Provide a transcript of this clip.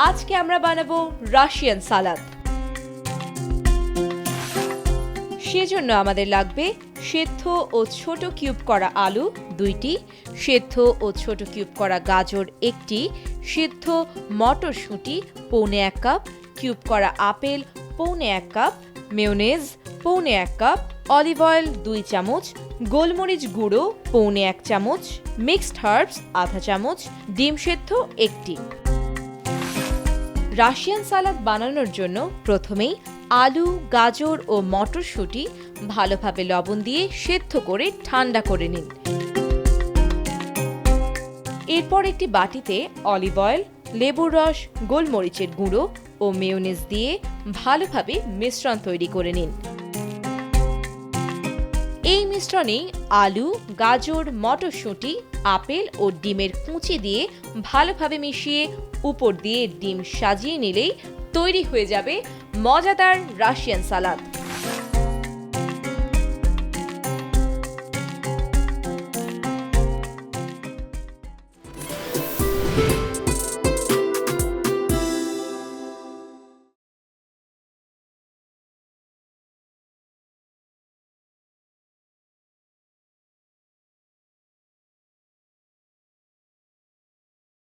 আজকে আমরা বানাবো রাশিয়ান সালাদ। সেজন্য আমাদের লাগবে সেদ্ধ ও ছোট কিউব করা আলু 2টি, সেদ্ধ ও ছোট কিউব করা গাজর 1টি, সেদ্ধ মটরশুঁটি 1.25 কাপ, কিউব করা apple 1.25 cup, mayonnaise 1.25 cup, olive oil 2 চামচ, গোলমরিচ গুঁড়ো 1.25 চামচ, মিক্সড হার্বস আধা চামচ, ডিম সেদ্ধ 1টি। রাশিয়ান সালাদ বানানোর জন্য প্রথমেই আলু, গাজর ও মটরশুঁটি ভালোভাবে লবণ দিয়ে সেদ্ধ করে ঠান্ডা করে নিন। এরপর একটি বাটিতে অলিভ অয়েল, লেবুর রস, গোলমরিচের গুঁড়ো ও মেয়োনেজ দিয়ে ভালোভাবে মিশ্রণ তৈরি করে নিন। এই মিশ্রণে আলু, গাজর, মটরশুঁটি, আপেল ও ডিমের কুঁচি দিয়ে ভালোভাবে মিশিয়ে উপর দিয়ে ডিম সাজিয়ে নিলেই তৈরি হয়ে যাবে মজাদার রাশিয়ান সালাদ।